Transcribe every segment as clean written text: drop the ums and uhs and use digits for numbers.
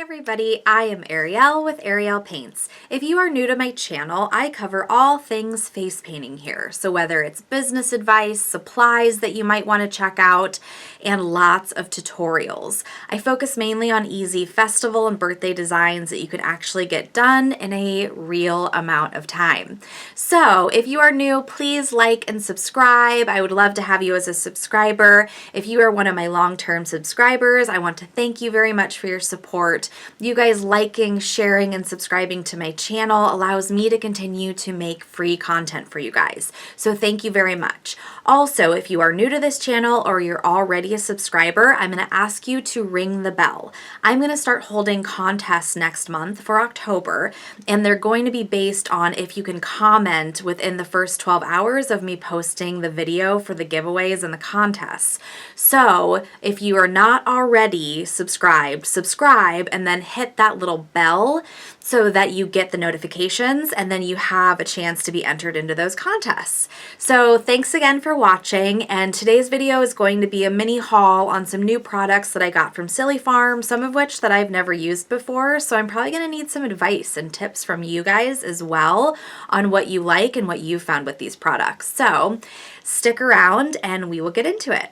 everybody, I am Ariel with Arielpaints. If you are new to my channel, I cover all things face painting here. So whether it's business advice, supplies that you might want to check out, and lots of tutorials. I focus mainly on easy festival and birthday designs that you can actually get done in a real amount of time. So if you are new, please like and subscribe. I would love to have you as a subscriber. If you are one of my long-term subscribers, I want to thank you very much for your support. You guys liking, sharing, and subscribing to my channel allows me to continue to make free content for you guys. So thank you very much. Also, if you are new to this channel or you're already a subscriber, I'm going to ask you to ring the bell. I'm going to start holding contests next month for October, and they're going to be based on if you can comment within the first 12 hours of me posting the video for the giveaways and the contests. So if you are not already subscribed, subscribe and then hit that little bell so that you get the notifications and then you have a chance to be entered into those contests. So thanks again for watching, and today's video is going to be a mini haul on some new products that I got from Sillyfarm, some of which that I've never used before, so I'm probably going to need some advice and tips from you guys as well on what you like and what you found with these products. So stick around and we will get into it.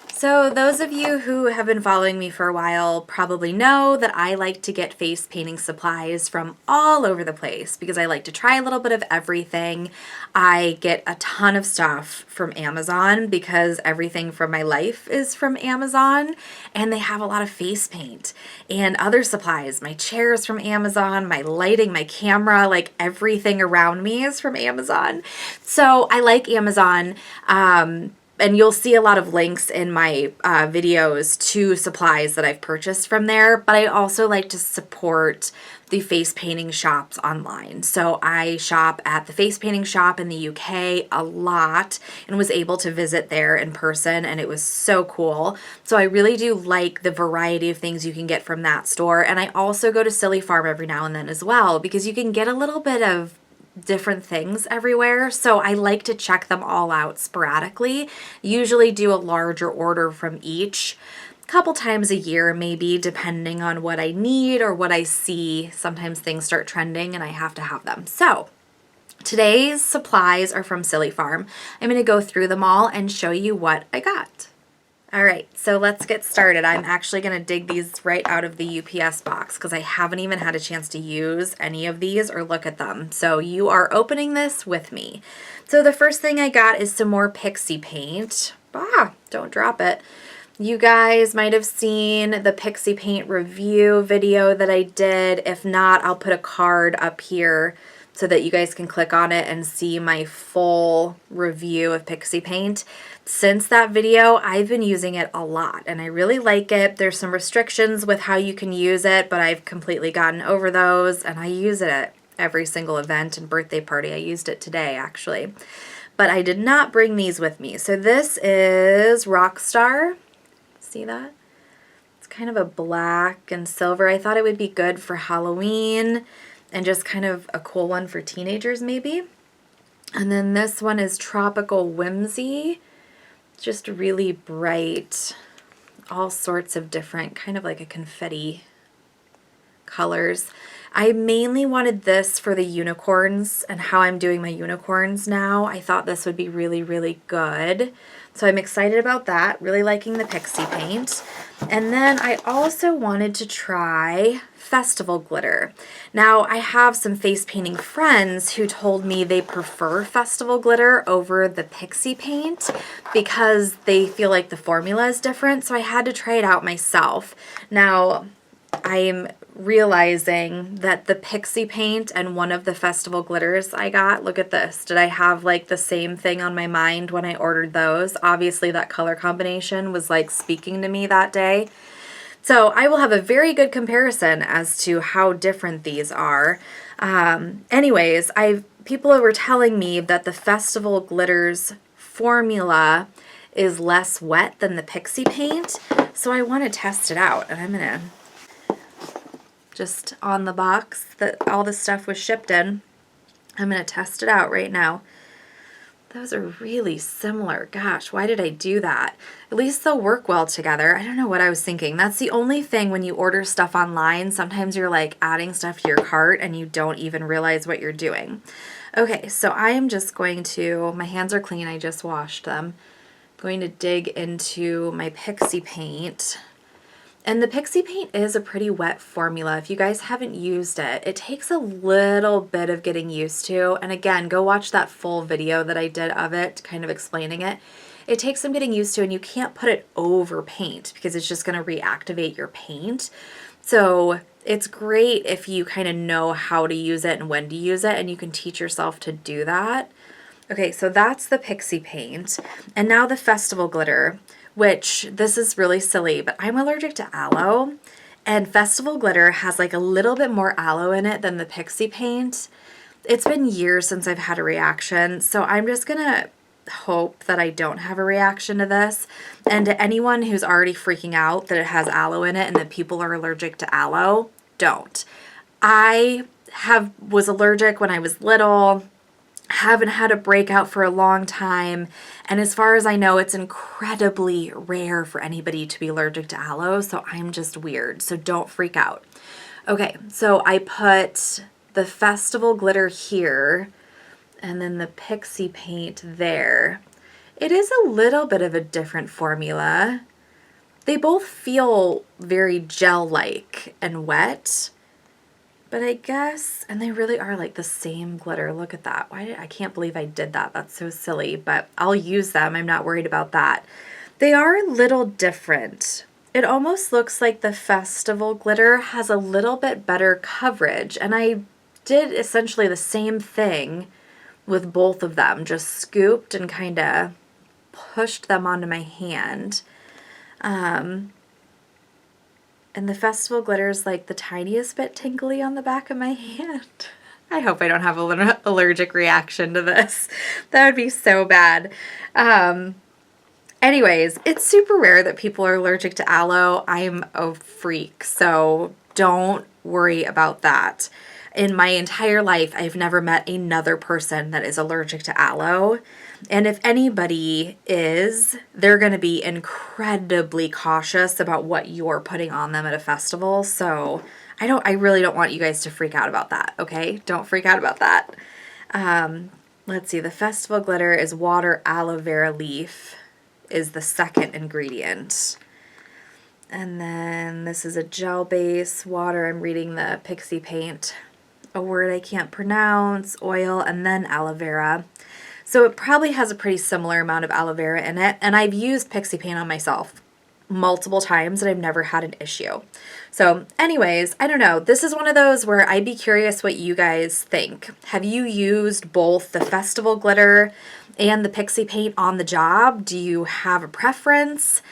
So those of you who have been following me for a while probably know that I like to get face painting supplies from all over the place because I like to try a little bit of everything. I get a ton of stuff from Amazon because everything from my life is from Amazon, and they have a lot of face paint and other supplies. My chair is from Amazon, my lighting, my camera, like everything around me is from Amazon. So I like Amazon. And you'll see a lot of links in my videos to supplies that I've purchased from there, but I also like to support the face painting shops online. So I shop at the face painting shop in the UK a lot and was able to visit there in person, and it was so cool. So I really do like the variety of things you can get from that store. And I also go to Sillyfarm every now and then as well because you can get a little bit of different things everywhere, so I like to check them all out sporadically. Usually do a larger order from each a couple times a year, maybe, depending on what I need or what I see. Sometimes things start trending and I have to have them. So today's supplies are from Sillyfarm. I'm going to go through them all and show you what I got. All right, so let's get started. I'm actually going to dig these right out of the UPS box because I haven't even had a chance to use any of these or look at them. So you are opening this with me. So the first thing I got is some more Pixie Paint. Don't drop it. You guys might have seen the Pixie Paint review video that I did. If not, I'll put a card up here so that you guys can click on it and see my full review of Pixie Paint. Since that video, I've been using it a lot and I really like it. There's some restrictions with how you can use it, but I've completely gotten over those and I use it at every single event and birthday party. I used it today actually, but I did not bring these with me. So this is Rockstar. See that? It's kind of a black and silver. I thought it would be good for Halloween and just kind of a cool one for teenagers maybe. And then this one is Tropical Whimsy. Just really bright, all sorts of different, kind of like a confetti colors. I mainly wanted this for the unicorns and how I'm doing my unicorns now. I thought this would be really, really good. So I'm excited about that, really liking the Pixie Paint. And then I also wanted to try Festival Glitter. Now I have some face painting friends who told me they prefer Festival Glitter over the Pixie Paint because they feel like the formula is different, so I had to try it out myself. Now I'm realizing that the Pixie Paint and one of the Festival Glitters I got, look at this. Did I have like the same thing on my mind when I ordered those? Obviously that color combination was like speaking to me that day. So I will have a very good comparison as to how different these are. Anyways, people were telling me that the Festival Glitters formula is less wet than the Pixie Paint, so I want to test it out, and I'm gonna just on the box that all this stuff was shipped in. I'm going to test it out right now. Those are really similar. Gosh, why did I do that? At least they'll work well together. I don't know what I was thinking. That's the only thing when you order stuff online. Sometimes you're like adding stuff to your cart and you don't even realize what you're doing. Okay, so I am just going to, my hands are clean, I just washed them. Going to dig into my Pixie Paint. And the Pixie Paint is a pretty wet formula. If you guys haven't used it, it takes a little bit of getting used to. And again, go watch that full video that I did of it, kind of explaining it. It takes some getting used to, and you can't put it over paint because it's just going to reactivate your paint. So it's great if you kind of know how to use it and when to use it, and you can teach yourself to do that. Okay, so that's the Pixie Paint. And now the Festival Glitter, which this is really silly, but I'm allergic to aloe, and Festival Glitter has like a little bit more aloe in it than the Pixie Paint. It's been years since I've had a reaction, so I'm just gonna hope that I don't have a reaction to this. And to anyone who's already freaking out that it has aloe in it and that people are allergic to aloe, don't. I was allergic when I was little. Haven't had a breakout for a long time, and as far as I know, it's incredibly rare for anybody to be allergic to aloe, so I'm just weird, so don't freak out. Okay, so I put the Festival Glitter here and then the Pixie Paint there. It is a little bit of a different formula. They both feel very gel-like and wet, but I guess, and they really are like the same glitter. Look at that. I can't believe I did that. That's so silly, but I'll use them. I'm not worried about that. They are a little different. It almost looks like the Festival Glitter has a little bit better coverage, and I did essentially the same thing with both of them. Just scooped and kind of pushed them onto my hand. And the Festival Glitter is like the tiniest bit tingly on the back of my hand. I hope I don't have an allergic reaction to this. That would be so bad. Anyways, it's super rare that people are allergic to aloe. I'm a freak, so don't worry about that. In my entire life, I've never met another person that is allergic to aloe. And if anybody is, they're going to be incredibly cautious about what you're putting on them at a festival. So I really don't want you guys to freak out about that, okay? Don't freak out about that. Let's see, the Festival Glitter is water aloe vera leaf is the second ingredient. And then this is a gel base, water, I'm reading the Pixie Paint, a word I can't pronounce, oil, and then aloe vera. So it probably has a pretty similar amount of aloe vera in it, and I've used Pixie Paint on myself multiple times and I've never had an issue. So anyways, I don't know. This is one of those where I'd be curious what you guys think. Have you used both the Festival Glitter and the Pixie Paint on the job? Do you have a preference?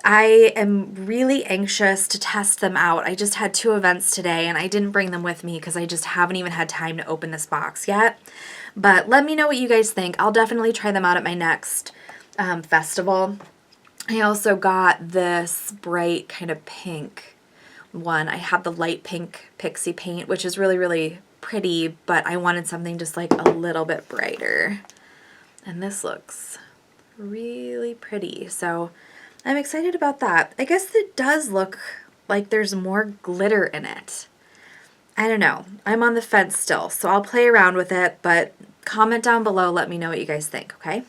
I am really anxious to test them out. I just had 2 events today and I didn't bring them with me because I just haven't even had time to open this box yet. But let me know what you guys think. I'll definitely try them out at my next festival. I also got this bright kind of pink one. I had the light pink Pixie Paint, which is really, really pretty, but I wanted something just like a little bit brighter. And this looks really pretty. So I'm excited about that. I guess it does look like there's more glitter in it. I don't know. I'm on the fence still, so I'll play around with it, but comment down below. Let me know what you guys think, okay?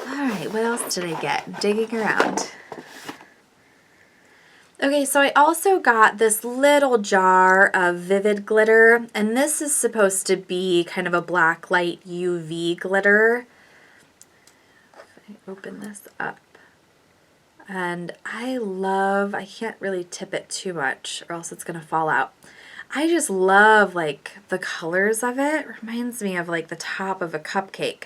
All right, what else did I get? Digging around. Okay, so I also got this little jar of Vivid glitter, and this is supposed to be kind of a black light UV glitter. If I open this up. And I can't really tip it too much or else it's going to fall out. I just love like the colors of it. It reminds me of like the top of a cupcake.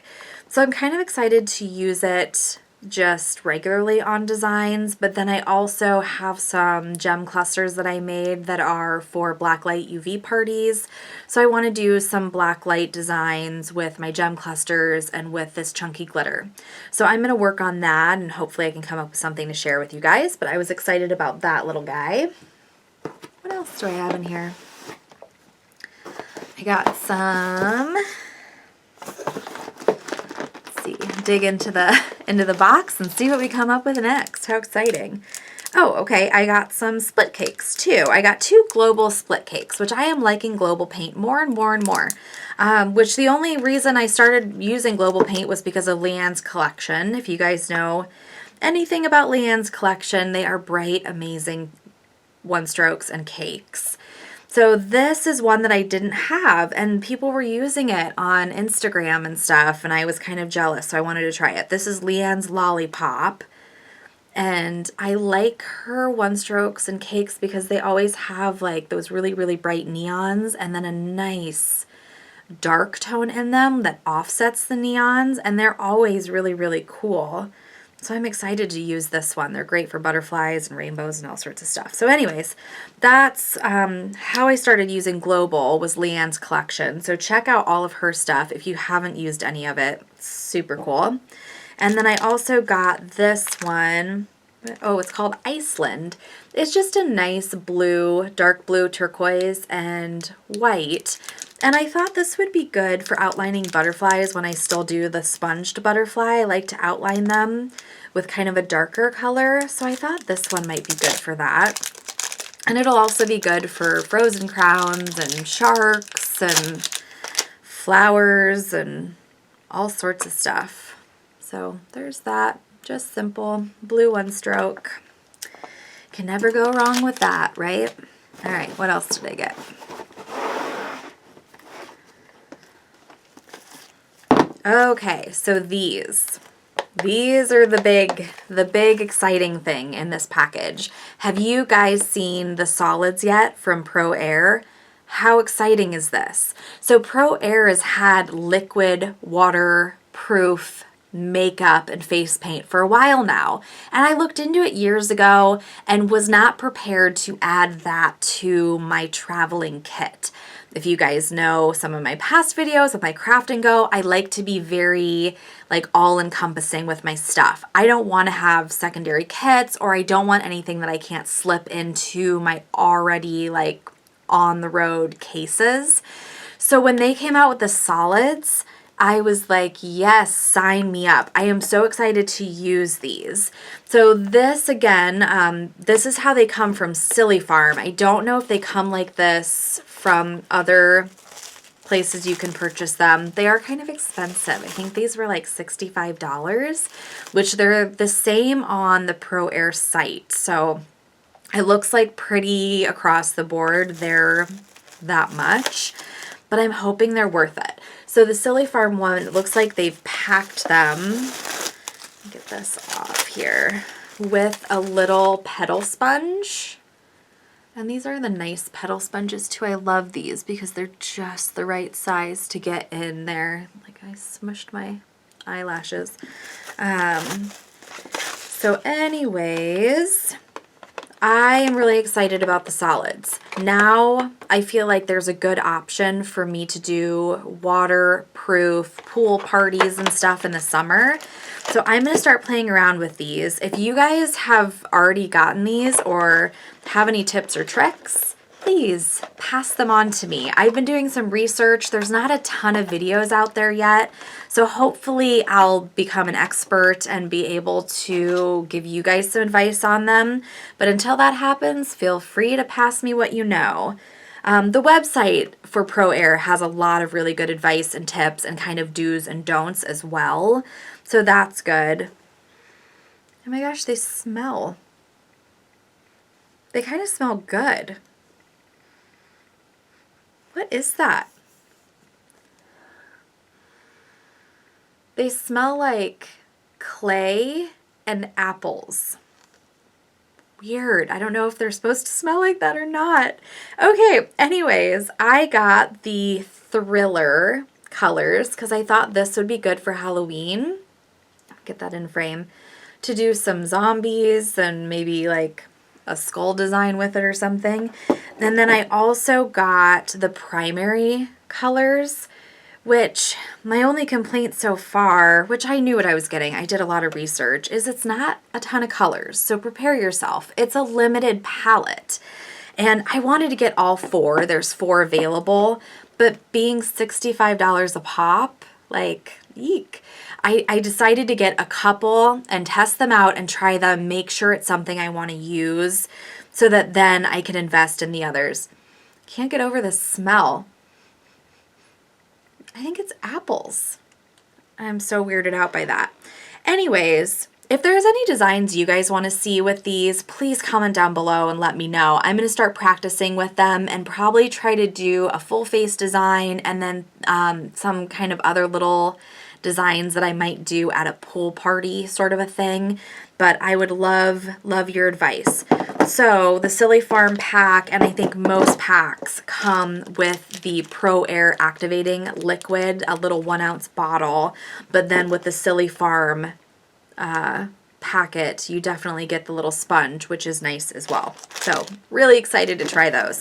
So I'm kind of excited to use it just regularly on designs, but then I also have some gem clusters that I made that are for blacklight UV parties. So I want to do some blacklight designs with my gem clusters and with this chunky glitter. So I'm going to work on that and hopefully I can come up with something to share with you guys, but I was excited about that little guy. What else do I have in here? I got some, let's see, dig into the box and see what we come up with next. How exciting. Oh, okay, I got some split cakes too. I got 2 global split cakes, which I am liking global paint more and more and more. Which the only reason I started using global paint was because of Leanne's collection. If you guys know anything about Leanne's collection, they are bright, amazing one strokes and cakes. So this is one that I didn't have, and people were using it on Instagram and stuff, and I was kind of jealous, so I wanted to try it. This is Leanne's Lollipop. And I like her one strokes and cakes because they always have like those really, really bright neons and then a nice dark tone in them that offsets the neons, and they're always really, really cool. So I'm excited to use this one. They're great for butterflies and rainbows and all sorts of stuff. So anyways, that's how I started using Global, was Leanne's collection. So check out all of her stuff if you haven't used any of it. It's super cool. And then I also got this one. Oh, it's called Iceland. It's just a nice blue, dark blue, turquoise, and white. And I thought this would be good for outlining butterflies when I still do the sponged butterfly. I like to outline them with kind of a darker color. So I thought this one might be good for that. And it'll also be good for frozen crowns and sharks and flowers and all sorts of stuff. So there's that, just simple blue one stroke. Can never go wrong with that, right? All right, what else did I get? Okay, so these are the big exciting thing in this package. Have you guys seen the solids yet from proair? How exciting is this? So proair has had liquid waterproof makeup and face paint for a while now, and I looked into it years ago and was not prepared to add that to my traveling kit. If you guys know some of my past videos with my craft and go, I like to be very like all-encompassing with my stuff. I don't want to have secondary kits, or I don't want anything that I can't slip into my already like on the road cases. So when they came out with the solids, I was like, yes, sign me up. I am so excited to use these. So this again, this is how they come from Sillyfarm. I don't know if they come like this from other places you can purchase them. They are kind of expensive. I think these were like $65, which they're the same on the proair site. So it looks like pretty across the board they're that much, but I'm hoping they're worth it. So the Sillyfarm one, it looks like they've packed them, get this off here, with a little petal sponge. And these are the nice petal sponges too. I love these because they're just the right size to get in there. Like I smushed my eyelashes. So anyways, I am really excited about the solids. Now I feel like there's a good option for me to do waterproof pool parties and stuff in the summer. So I'm going to start playing around with these. If you guys have already gotten these or have any tips or tricks, please pass them on to me. I've been doing some research. There's not a ton of videos out there yet. So hopefully I'll become an expert and be able to give you guys some advice on them. But until that happens, feel free to pass me what you know. The website for proair has a lot of really good advice and tips and kind of do's and don'ts as well. So that's good. Oh my gosh, they smell. They kind of smell good. What is that? They smell like clay and apples. Weird. I don't know if they're supposed to smell like that or not. Okay, anyways, I got the Thriller colors because I thought this would be good for Halloween. Get that in frame. To do some zombies and maybe like a skull design with it or something. And then I also got the primary colors, which my only complaint so far, which I knew what I was getting, I did a lot of research, is it's not a ton of colors. So prepare yourself. It's a limited palette. And I wanted to get all 4. There's 4 available, but being $65 a pop, like, eek. I decided to get a couple and test them out and try them, make sure it's something I want to use so that then I can invest in the others. Can't get over the smell. I think it's apples. I'm so weirded out by that. Anyways, if there's any designs you guys want to see with these, please comment down below and let me know. I'm going to start practicing with them and probably try to do a full face design and then some kind of other little designs that I might do at a pool party sort of a thing. But I would love your advice. So the Sillyfarm pack, and I think most packs come with the proair activating liquid, a little 1 ounce bottle. But then with the Sillyfarm packet, you definitely get the little sponge, which is nice as well. So really excited to try those.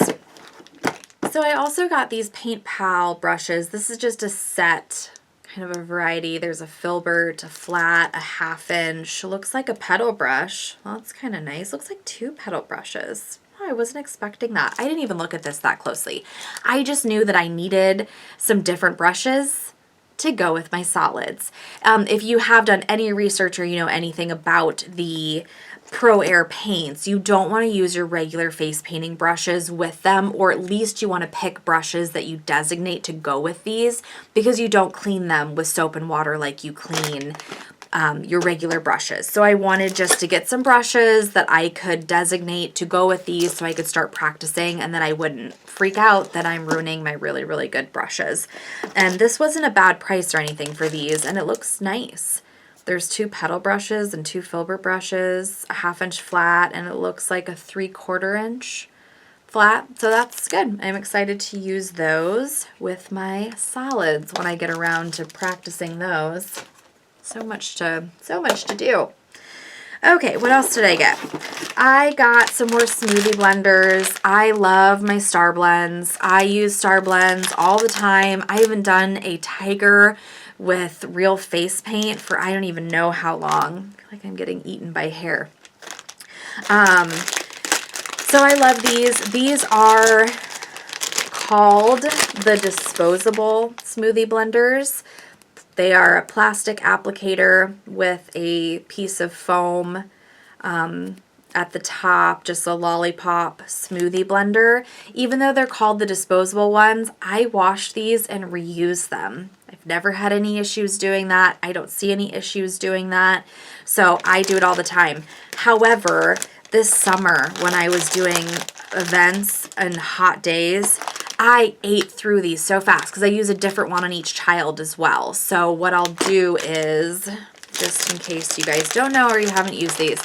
So I also got these Paint Pal brushes. This is just a set, kind of a variety. There's a filbert, a flat, a 1/2 inch. Looks like a petal brush. Well, that's kind of nice. Looks like 2 petal brushes. Oh, I wasn't expecting that. I didn't even look at this that closely. I just knew that I needed some different brushes to go with my solids. If you have done any research or you know anything about the proair paints, you don't want to use your regular face painting brushes with them, or at least you want to pick brushes that you designate to go with these because you don't clean them with soap and water like you clean your regular brushes. So I wanted just to get some brushes that I could designate to go with these so I could start practicing and then I wouldn't freak out that I'm ruining my really, really good brushes. And this wasn't a bad price or anything for these, and it looks nice. There's 2 petal brushes and 2 filbert brushes, a 1/2 inch flat, and it looks like a 3/4 inch flat. So that's good. I'm excited to use those with my solids when I get around to practicing those. So much to do. Okay, what else did I get? I got some more Smoothie Blenders. I love my StarBlends. I use StarBlends all the time. I haven't done a tiger with real face paint for I don't even know how long. I feel like I'm getting eaten by hair. So I love these. These are called the Disposable Smoothie Blenders. They are a plastic applicator with a piece of foam at the top, just a Lollipop smoothie blender. Even though they're called the disposable ones, I wash these and reuse them. I've never had any issues doing that. I don't see any issues doing that. So I do it all the time. However, this summer when I was doing events and hot days, I ate through these so fast because I use a different one on each child as well. So what I'll do is, just in case you guys don't know or you haven't used these,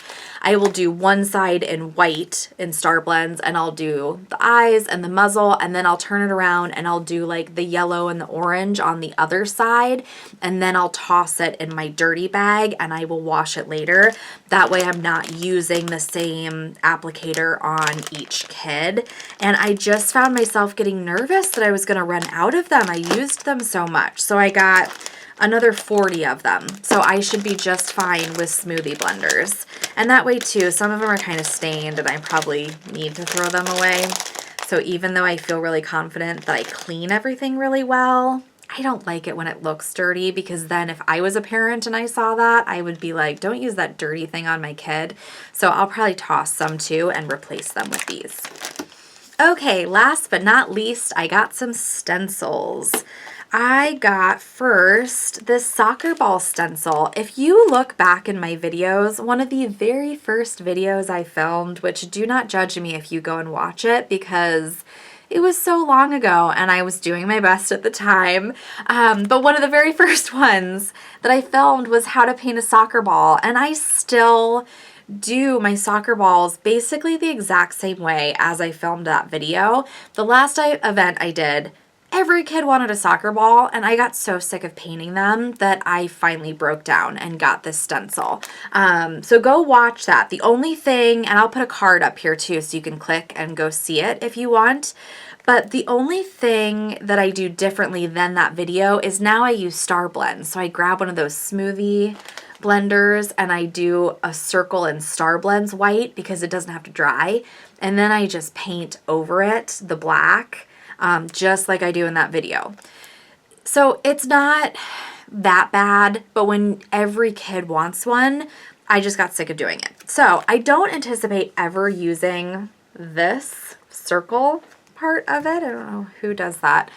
I will do one side in white in StarBlends, and I'll do the eyes and the muzzle, and then I'll turn it around and I'll do like the yellow and the orange on the other side, and then I'll toss it in my dirty bag and I will wash it later. That way I'm not using the same applicator on each kid. And I just found myself getting nervous that I was going to run out of them. I used them so much. So I got another 40 of them. So I should be just fine with Smoothie Blenders. And that way too, some of them are kind of stained and I probably need to throw them away. So even though I feel really confident that I clean everything really well, I don't like it when it looks dirty, because then if I was a parent and I saw that, I would be like, don't use that dirty thing on my kid. So I'll probably toss some too and replace them with these. Okay, last but not least, I got some stencils. I got first this soccer ball stencil. If you look back in my videos, one of the very first videos I filmed, which do not judge me if you go and watch it because it was so long ago and I was doing my best at the time, but one of the very first ones that I filmed was how to paint a soccer ball, and I still do my soccer balls basically the exact same way as I filmed that video. The last event I did, every kid wanted a soccer ball, and I got so sick of painting them that I finally broke down and got this stencil. So go watch that. The only thing, and I'll put a card up here too so you can click and go see it if you want, but the only thing that I do differently than that video is now I use StarBlends. So I grab one of those Smoothie Blenders and I do a circle in StarBlends white because it doesn't have to dry, and then I just paint over it the black. just like I do in that video. So it's not that bad, but when every kid wants one, I just got sick of doing it. So I don't anticipate ever using this circle part of it. I don't know who does that.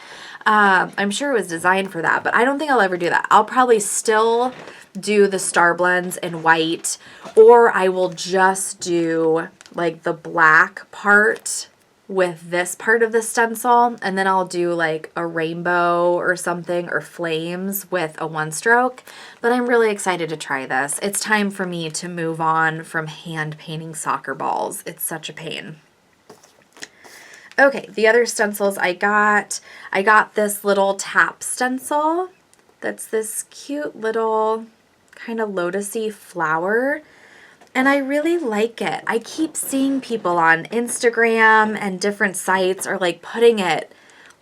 I'm sure it was designed for that, but I don't think I'll ever do that. I'll probably still do the StarBlends in white, or I will just do like the black part with this part of the stencil, and then I'll do like a rainbow or something, or flames with a one stroke. But I'm really excited to try this. It's time for me to move on from hand painting soccer balls. It's such a pain. Okay, the other stencils I got this little tap stencil that's this cute little kind of lotusy flower. And I really like it. I keep seeing people on Instagram and different sites are like putting it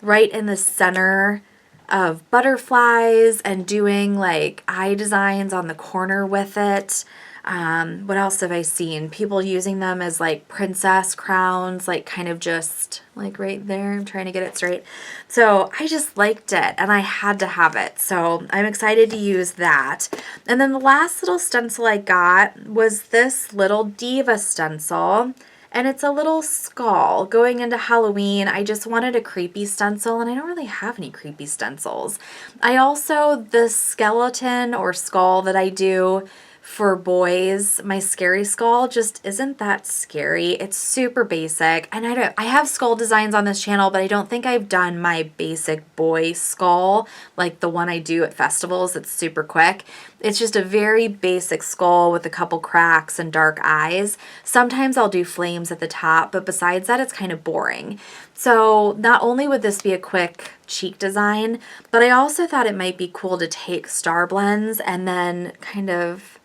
right in the center of butterflies and doing like eye designs on the corner with it. What else have I seen? People using them as like princess crowns, like kind of just like right there. I'm trying to get it straight. So I just liked it and I had to have it. So I'm excited to use that. And then the last little stencil I got was this little Diva Stencil. And it's a little skull. Going into Halloween, I just wanted a creepy stencil, and I don't really have any creepy stencils. The skeleton or skull that I do for boys, my scary skull just isn't that scary. It's super basic, and I have skull designs on this channel, but I don't think I've done my basic boy skull like the one I do at festivals. It's super quick. It's just a very basic skull with a couple cracks and dark eyes. Sometimes I'll do flames at the top, but besides that, it's kind of boring. So not only would this be a quick cheek design, but I also thought it might be cool to take StarBlends and then kind of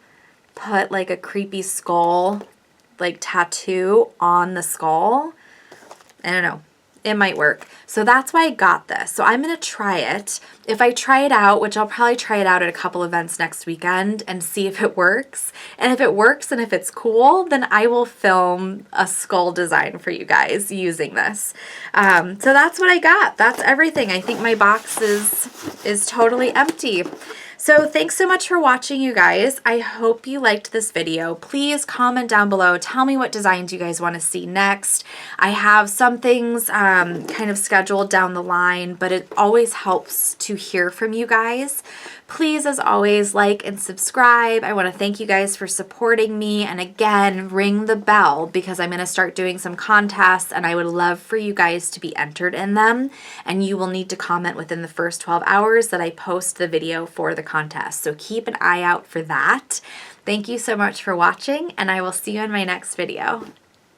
put like a creepy skull like tattoo on the skull. I don't know. It might work. So that's why I got this. So I'm going to try it. If I try it out, which I'll probably try it out at a couple events next weekend and see if it works. And if it works and if it's cool, then I will film a skull design for you guys using this. So that's what I got. That's everything. I think my box is totally empty. So thanks so much for watching, you guys. I hope you liked this video. Please comment down below. Tell me what designs you guys want to see next. I have some things kind of scheduled down the line, but it always helps to hear from you guys. Please, as always, like and subscribe. I want to thank you guys for supporting me. And again, ring the bell because I'm going to start doing some contests and I would love for you guys to be entered in them. And you will need to comment within the first 12 hours that I post the video for the contest. So keep an eye out for that. Thank you so much for watching and I will see you in my next video.